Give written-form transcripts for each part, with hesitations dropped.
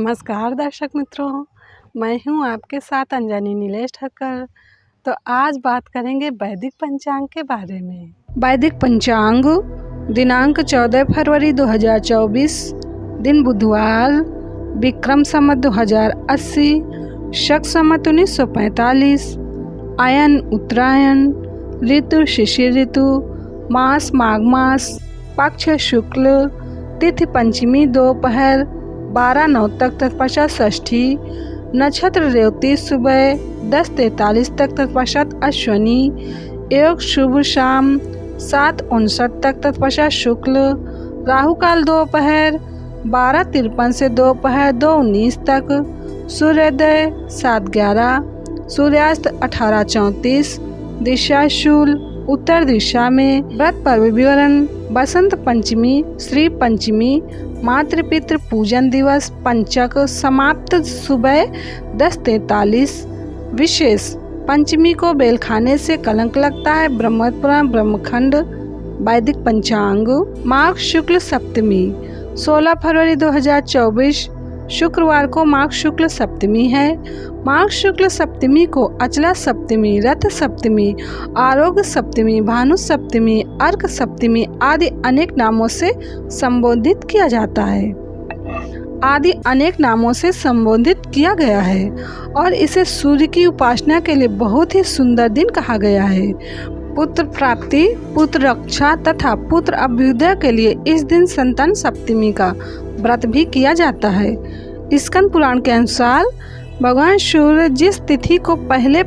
नमस्कार दर्शक मित्रों, मैं हूं आपके साथ अंजनी नीलेश ठक्कर। तो आज बात करेंगे वैदिक पंचांग के बारे में। वैदिक पंचांग दिनांक 14 फरवरी 2024, दिन बुधवार, विक्रम संवत 2080, शक संवत 1945, आयन उत्तरायण, ऋतु शिशिर ऋतु, मास माघ मास, पक्ष शुक्ल, तिथि पंचमी दोपहर 12:09 तक तत्पश्चात षष्ठी, नक्षत्र रेवती सुबह 10:43 तक तत्पश्चात अश्वनी, योग शुभ शाम 7:59 तक तत्पश्चात शुक्ल, राहु काल दोपहर 12:53 से दोपहर 2:19 तक, सूर्योदय 7:11, सूर्यास्त 18:34, दिशा शूल उत्तर दिशा में। व्रत पर्व विवरण: बसंत पंचमी, श्री पंचमी, मातृपितृ पूजन दिवस, पंचक समाप्त सुबह 10:43। विशेष: पंचमी को बेल खाने से कलंक लगता है। ब्रह्मपुराण ब्रह्मखंड। वैदिक पंचांग माघ शुक्ल सप्तमी 16 फरवरी 2024 शुक्रवार को माघ शुक्ल सप्तमी है। माघ शुक्ल सप्तमी को अचला सप्तमी, रथ सप्तमी, आरोग्य सप्तमी, भानु सप्तमी, अर्क सप्तमी आदि अनेक नामों से संबोधित किया जाता है। किया गया है और इसे सूर्य की उपासना के लिए बहुत ही सुंदर दिन कहा गया है। पुत्र प्राप्ति, पुत्र रक्षा तथा पुत्र अभ्युदय के लिए इस दिन संतान सप्तमी का व्रत भी किया जाता है। स्कंद पुराण के अनुसार भगवान सूर्य जिस तिथि को पहले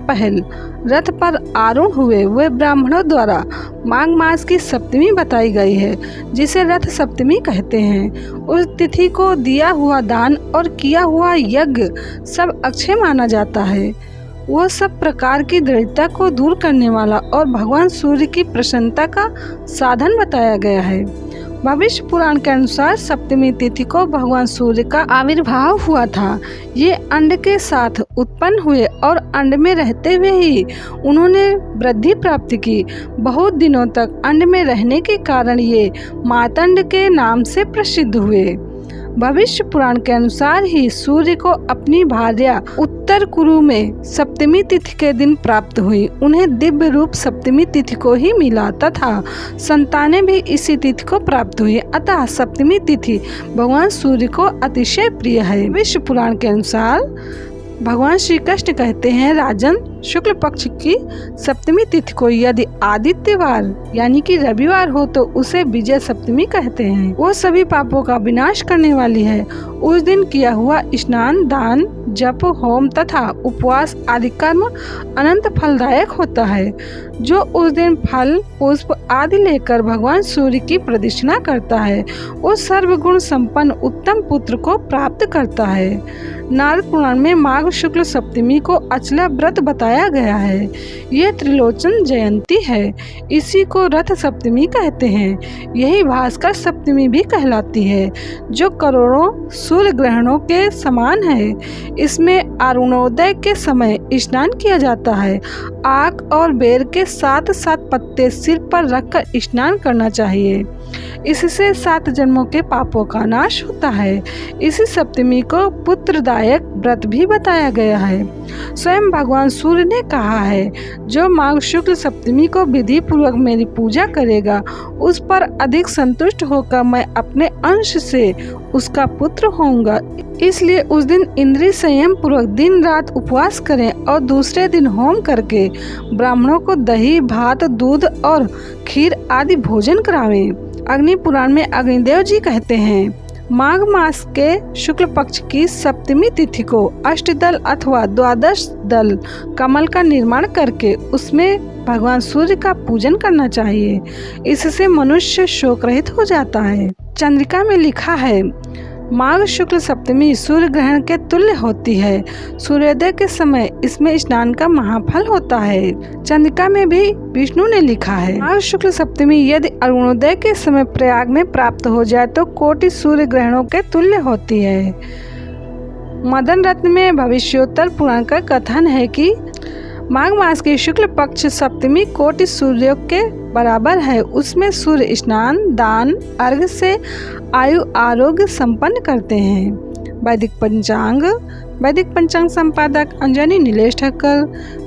रथ पर आरूढ़ हुए वे ब्राह्मणों द्वारा माघ मास की सप्तमी बताई गई है, जिसे रथ सप्तमी कहते हैं। उस तिथि को दिया हुआ दान और किया हुआ यज्ञ सब अक्षय माना जाता है। वह सब प्रकार की दरिद्रता को दूर करने वाला और भगवान सूर्य की प्रसन्नता का साधन बताया गया है। भविष्य पुराण के अनुसार सप्तमी तिथि को भगवान सूर्य का आविर्भाव हुआ था। ये अंड के साथ उत्पन्न हुए और अंड में रहते हुए ही उन्होंने वृद्धि प्राप्त की। बहुत दिनों तक अंड में रहने के कारण ये मातंड के नाम से प्रसिद्ध हुए। भविष्य पुराण के अनुसार ही सूर्य को अपनी भार्या उत्तर कुरु में सप्तमी तिथि के दिन प्राप्त हुई। उन्हें दिव्य रूप सप्तमी तिथि को ही मिला तथा संतानें भी इसी तिथि को प्राप्त हुई। अतः सप्तमी तिथि भगवान सूर्य को अतिशय प्रिय है। विश्व पुराण के अनुसार भगवान श्री कृष्ण कहते हैं, राजन, शुक्ल पक्ष की सप्तमी तिथि को यदि आदित्यवार यानी कि रविवार हो तो उसे विजय सप्तमी कहते हैं। वो सभी पापों का विनाश करने वाली है। उस दिन किया हुआ स्नान, दान, जप, होम तथा उपवास आदि कर्म अनंत फलदायक होता है। जो उस दिन फल, पुष्प आदि लेकर भगवान सूर्य की प्रदक्षिणा करता है वो सर्वगुण संपन्न उत्तम पुत्र को प्राप्त करता है। नारद पुराण में माघ शुक्ल सप्तमी को अचला व्रत बताया गया है। यह त्रिलोचन जयंती है। इसी को रथ सप्तमी कहते हैं। यही भास्कर सप्तमी भी कहलाती है, जो करोड़ों सूर्य ग्रहणों के समान है। इसमें अरुणोदय के समय स्नान किया जाता है। आक और बेर के 7 पत्ते सिर पर रखकर स्नान करना चाहिए। इससे 7 जन्मों के पापों का नाश होता है। इसी सप्तमी को पुत्रदायक व्रत भी बताया गया है। स्वयं भगवान सूर्य ने कहा है, जो माघ शुक्ल सप्तमी को विधि पूर्वक मेरी पूजा करेगा उस पर अधिक संतुष्ट होकर मैं अपने अंश से उसका पुत्र होऊंगा। इसलिए उस दिन इंद्रिय संयम पूर्वक दिन रात उपवास करें और दूसरे दिन होम करके ब्राह्मणों को दही, भात, दूध और खीर आदि भोजन करावें। अग्नि पुराण में अग्निदेव जी कहते हैं, माघ मास के शुक्ल पक्ष की सप्तमी तिथि को अष्टदल अथवा 12 दल कमल का निर्माण करके उसमें भगवान सूर्य का पूजन करना चाहिए। इससे मनुष्य शोक रहित हो जाता है। चंद्रिका में लिखा है, माघ शुक्ल सप्तमी सूर्य ग्रहण के तुल्य होती है। सूर्योदय के समय इसमें स्नान का महाफल होता है। चंद्रिका में भी विष्णु ने लिखा है, माघ शुक्ल सप्तमी यदि अरुणोदय के समय प्रयाग में प्राप्त हो जाए तो कोटि सूर्य ग्रहणों के तुल्य होती है। मदन रत्न में भविष्योत्तर पुराण का कथन है कि माघ मास की शुक्ल पक्ष सप्तमी कोटि सूर्यों के बराबर है। उसमें सूर्य स्नान, दान, अर्घ्य से आयु आरोग्य संपन्न करते हैं। वैदिक पंचांग संपादक अंजनी नीलेश ठक्कर।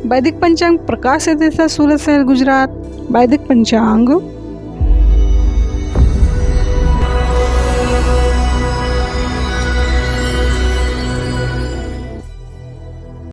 वैदिक पंचांग प्रकाश सूरत शहर गुजरात। वैदिक पंचांग